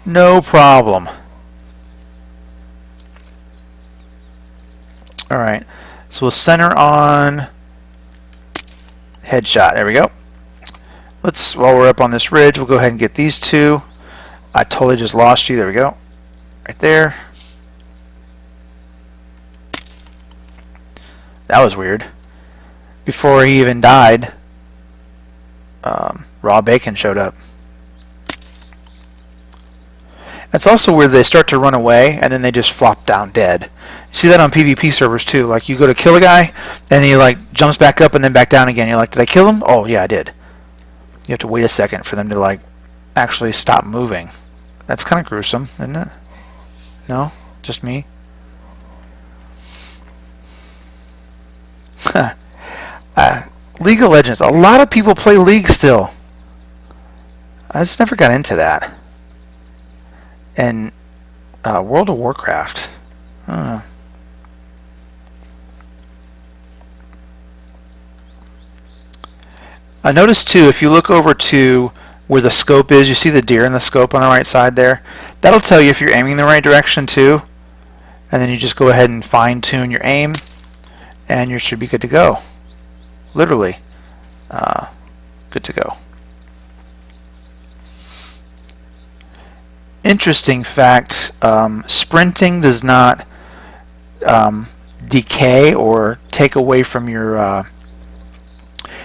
No problem. Alright, so we'll center on headshot. There we go. While we're up on this ridge, we'll go ahead and get these two. I totally just lost you. There we go. Right there. That was weird. Before he even died, raw bacon showed up. It's also weird they start to run away and then they just flop down dead. You see that on PvP servers too. Like you go to kill a guy and he like jumps back up and then back down again. You're like, did I kill him? Oh yeah, I did. You have to wait a second for them to like actually stop moving. That's kind of gruesome, isn't it? No? Just me? League of Legends. A lot of people play League still. I just never got into that. And World of Warcraft. I noticed too, if you look over to where the scope is, you see the deer in the scope on the right side there? That'll tell you if you're aiming in the right direction too. And then you just go ahead and fine tune your aim and you should be good to go. Literally good to go. Interesting fact, sprinting does not decay or take away from your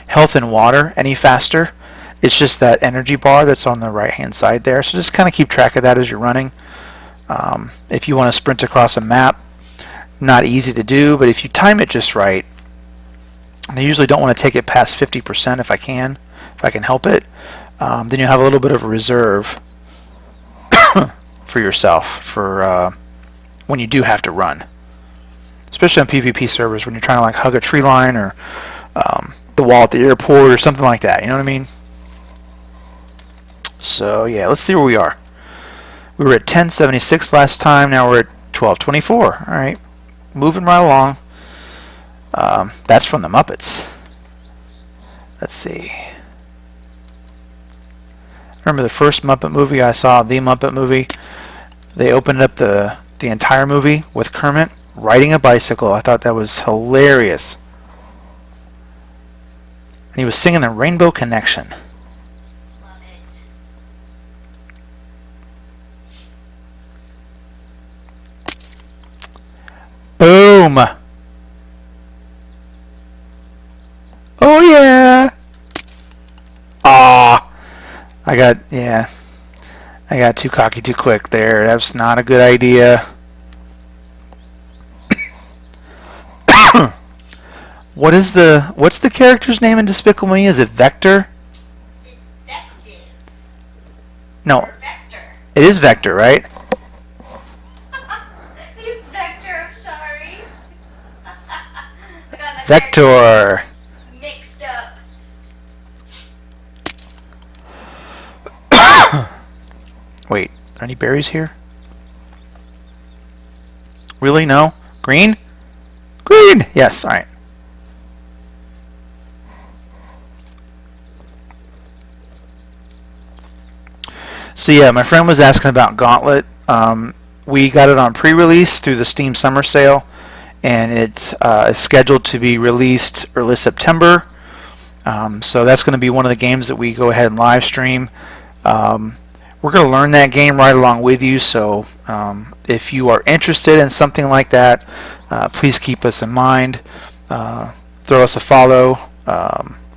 health and water any faster. It's just that energy bar that's on the right hand side there, so just kind of keep track of that as you're running. If you want to sprint across a map, not easy to do, but if you time it just right, and I usually don't want to take it past 50% if I can help it, then you'll have a little bit of a reserve for yourself for when you do have to run, especially on PvP servers when you're trying to like hug a tree line or the wall at the airport or something like that. You know what I mean? So yeah, let's see where we are. We were at 1076 last time. Now we're at 1224. All right, moving right along. That's from the Muppets. Let's see. Remember the first Muppet movie I saw, The Muppet Movie? They opened up the entire movie with Kermit riding a bicycle. I thought that was hilarious. And he was singing the Rainbow Connection. Love it. Boom! Oh yeah! Ah! I got too cocky too quick there. That's not a good idea. What's the character's name in Despicable Me? Is it Vector? It's Vective. No. Or Vector. It is Vector, right? It's Vector, I'm sorry. I got my Vector. mixed up. Wait, are there any berries here? Really? No? Green? Green! Yes, alright. So yeah, my friend was asking about Gauntlet. We got it on pre-release through the Steam Summer Sale, and it is scheduled to be released early September. So that's going to be one of the games that we go ahead and live stream. We're going to learn that game right along with you, so if you are interested in something like that, please keep us in mind. Throw us a follow.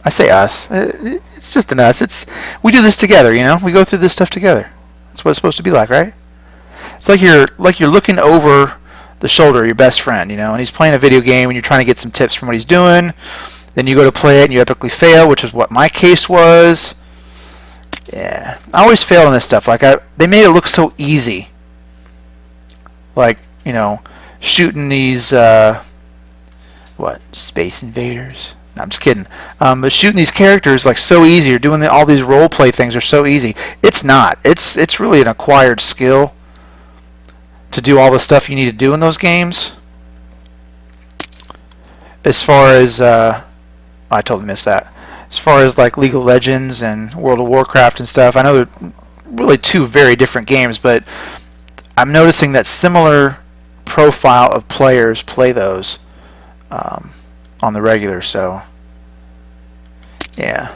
I say us. It's just an us. We do this together, you know. We go through this stuff together. That's what it's supposed to be like, right? It's like you're looking over the shoulder of your best friend, you know, and he's playing a video game and you're trying to get some tips from what he's doing. Then you go to play it and you epically fail, which is what my case was. Yeah, I always fail in this stuff. Like they made it look so easy. Like, you know, shooting these Space Invaders. No, I'm just kidding. But shooting these characters like so easy, or doing all these role play things are so easy. It's not. It's really an acquired skill to do all the stuff you need to do in those games. As far as I totally missed that. As far as like League of Legends and World of Warcraft and stuff, I know really two very different games, but I'm noticing that similar profile of players play those on the regular. So yeah,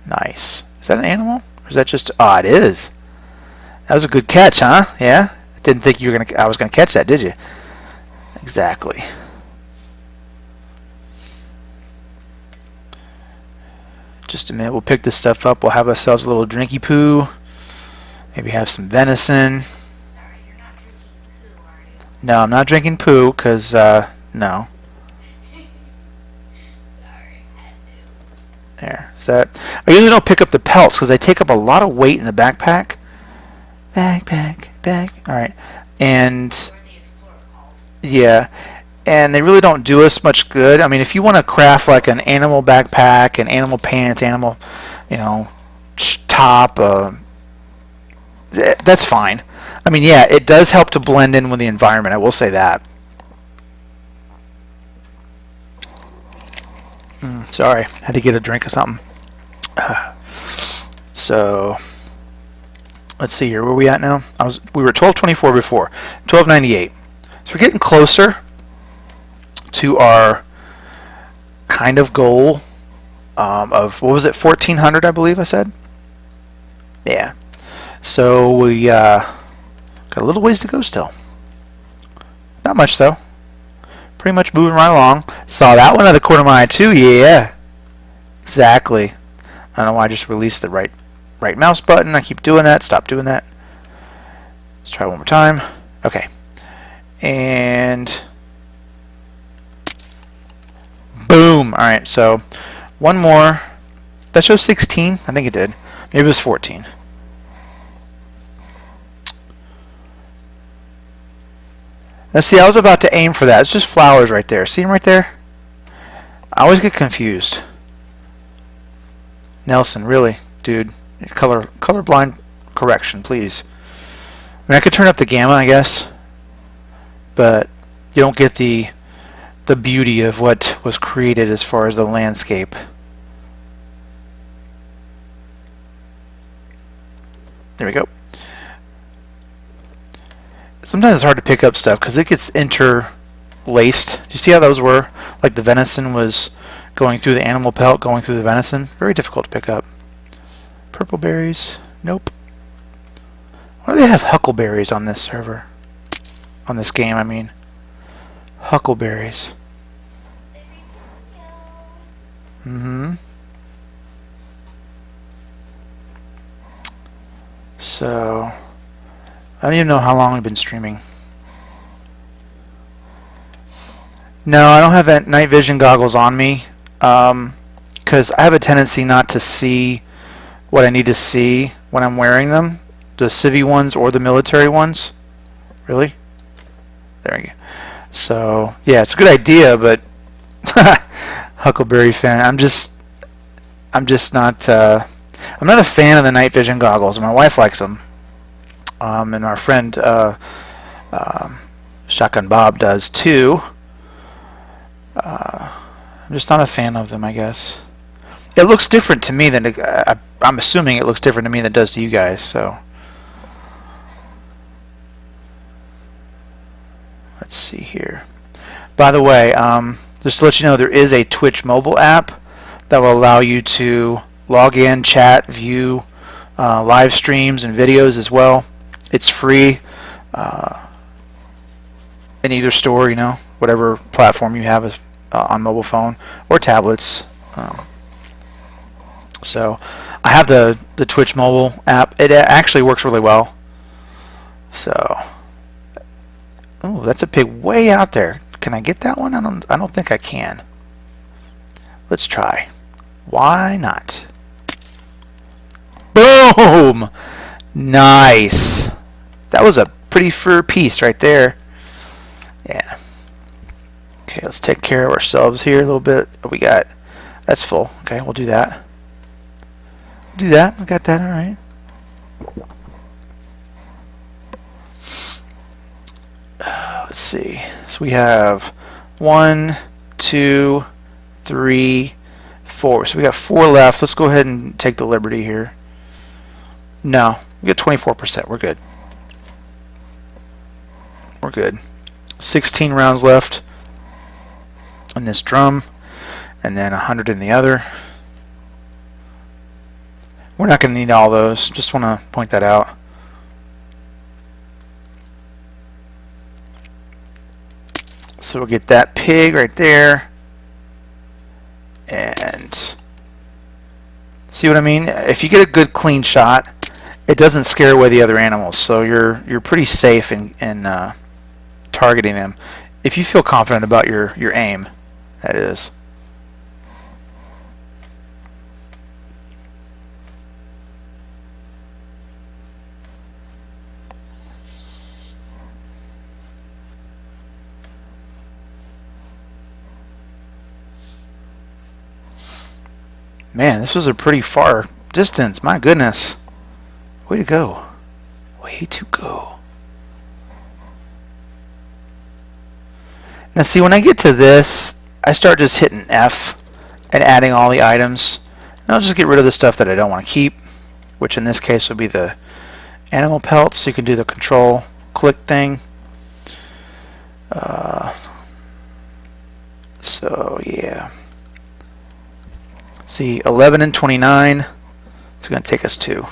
nice. Is that an animal, or is that just? Oh, it is. That was a good catch, huh? Yeah. Didn't think you were gonna. I was gonna catch that, did you? Exactly. Just a minute. We'll pick this stuff up. We'll have ourselves a little drinky poo. Maybe have some venison. Sorry, you're not drinking poo, are you? No, I'm not drinking poo because no. Sorry, had to. There. Is that? I usually don't pick up the pelts because they take up a lot of weight in the backpack. Backpack. All right. And Or the Explorer called. yeah, and they really don't do us much good. I mean, if you want to craft like an animal backpack, an animal pants, animal, you know, top, that's fine. I mean, yeah, it does help to blend in with the environment. I will say that. Sorry, had to get a drink of something. So let's see here. Where are we at now? We were 1224 before. 1298. So we're getting closer to our kind of goal of what was it? 1400, I believe I said. Yeah. So we got a little ways to go still. Not much though. Pretty much moving right along. Saw that one out of the corner of my eye too. Yeah. Exactly. I don't know why I just released the right mouse button. I keep doing that. Stop doing that. Let's try one more time. Okay. And boom. All right. So one more. That shows 16. I think it did. Maybe it was 14. Now see, I was about to aim for that. It's just flowers right there. See them right there? I always get confused. Nelson, really, dude. Colorblind correction, please. I mean, I could turn up the gamma, I guess, but you don't get the beauty of what was created as far as the landscape. There we go. Sometimes it's hard to pick up stuff because it gets interlaced. Do you see how those were? Like the venison was going through the animal pelt, going through the venison. Very difficult to pick up. Purple berries. Nope. Why do they have huckleberries on this server? On this game, I mean. Huckleberries. Mm-hmm. So I don't even know how long we've been streaming. No, I don't have night vision goggles on me because I have a tendency not to see what I need to see when I'm wearing them. The civvy ones or the military ones. Really? There we go. So yeah, it's a good idea, but Huckleberry fan. I'm just not. I'm not a fan of the night vision goggles. My wife likes them, and our friend Shotgun Bob does too. I'm just not a fan of them, I guess. It looks different to me than I'm assuming it looks different to me than it does to you guys. So let's see here. By the way, just to let you know, there is a Twitch mobile app that will allow you to log in, chat, view live streams and videos as well. It's free in either store, you know, whatever platform you have is on mobile phone or tablets. So I have the Twitch mobile app. It actually works really well. So, oh, that's a pig way out there. Can I get that one? I don't think I can. Let's try. Why not? Boom! Nice. That was a pretty fur piece right there. Yeah. Okay, let's take care of ourselves here a little bit. What we got? That's full. Okay, we'll do that. Do that. I got that. All right. Let's see. So we have 1, 2, 3, 4. So we got 4 left. Let's go ahead and take the liberty here. No, we get 24%. We're good. We're good. 16 rounds left in this drum, and then 100 in the other. We're not going to need all those. Just want to point that out. So we'll get that pig right there. And see what I mean? If you get a good clean shot, it doesn't scare away the other animals. So you're pretty safe in targeting them. If you feel confident about your aim, that is. Man, this was a pretty far distance. My goodness. Way to go. Way to go. Now see, when I get to this, I start just hitting F and adding all the items. And I'll just get rid of the stuff that I don't want to keep, which in this case will be the animal pelts. So you can do the control click thing. So yeah. See, 11 and 29. It's going to take us to.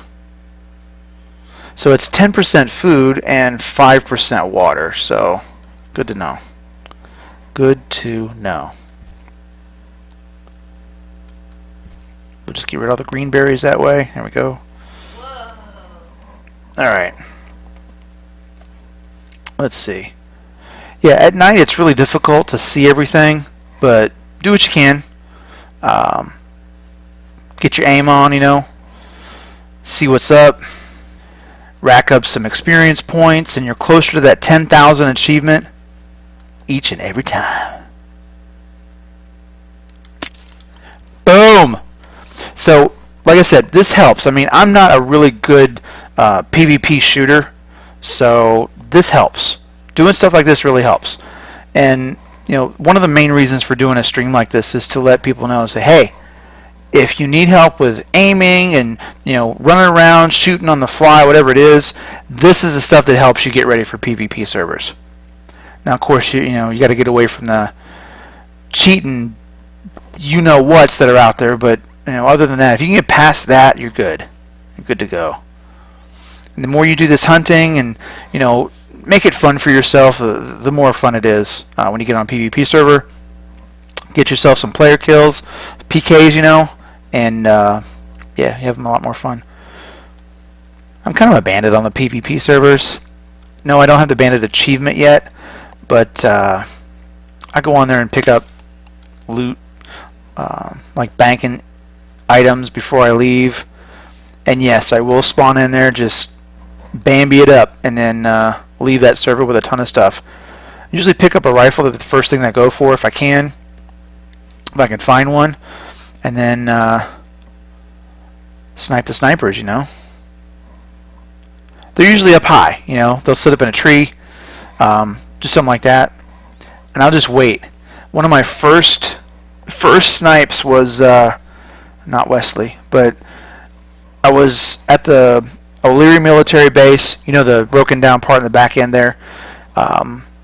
So it's 10% food and 5% water. So good to know. Good to know. We'll just get rid of all the green berries that way. There we go. Whoa. Alright. Let's see. Yeah, at night it's really difficult to see everything, but do what you can. Get your aim on, you know. See what's up. Rack up some experience points, and you're closer to that 10,000 achievement each and every time. Boom! So, like I said, this helps. I mean, I'm not a really good PvP shooter, so this helps. Doing stuff like this really helps. And, you know, one of the main reasons for doing a stream like this is to let people know, say, hey, if you need help with aiming and, you know, running around, shooting on the fly, whatever it is, this is the stuff that helps you get ready for PvP servers. Now, of course, you got to get away from the cheating, you-know-whats that are out there, but, you know, other than that, if you can get past that, you're good. You're good to go. And the more you do this hunting and, you know, make it fun for yourself, the more fun it is when you get on a PvP server. Get yourself some player kills, PKs, you know, and yeah, you have a lot more fun. I'm kind of a bandit on the PvP servers. No, I don't have the bandit achievement yet, but I go on there and pick up loot, like banking items before I leave. And yes, I will spawn in there, just Bambi it up, and then leave that server with a ton of stuff. Usually pick up a rifle, the first thing that I go for if I can find one, and then snipe the snipers, you know. They're usually up high, you know. They'll sit up in a tree, just something like that, and I'll just wait. One of my first snipes was not Wesley, but I was at the O'Leary military base, you know, the broken down part in the back end there,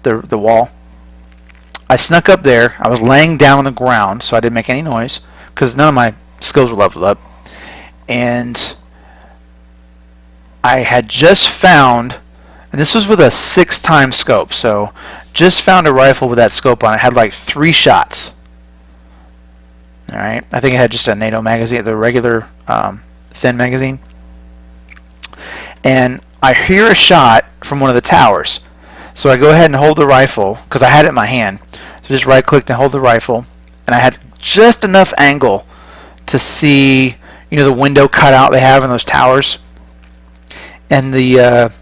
the wall. I snuck up there. I was laying down on the ground, so I didn't make any noise because none of my skills were leveled up. And I had just found, and this was with a 6-time scope, so just found a rifle with that scope on it. It had like 3 shots. All right, I think it had just a NATO magazine, the regular thin magazine. And I hear a shot from one of the towers. So I go ahead and hold the rifle because I had it in my hand. So just right-click and hold the rifle, and I had just enough angle to see, you know, the window cutout they have in those towers. And the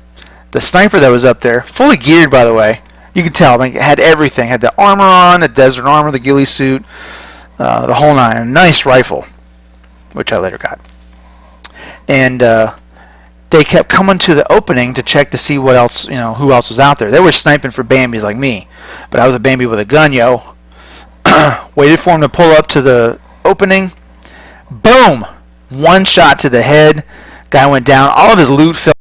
sniper that was up there, fully geared by the way, you can tell, like, it had everything. It had the armor on, the desert armor, the ghillie suit, the whole nine. A nice rifle, which I later got. And they kept coming to the opening to check to see what else, you know, who else was out there. They were sniping for Bambis like me, but I was a Bambi with a gun, yo. Waited for him to pull up to the opening. Boom! 1 shot to the head. Guy went down. All of his loot fell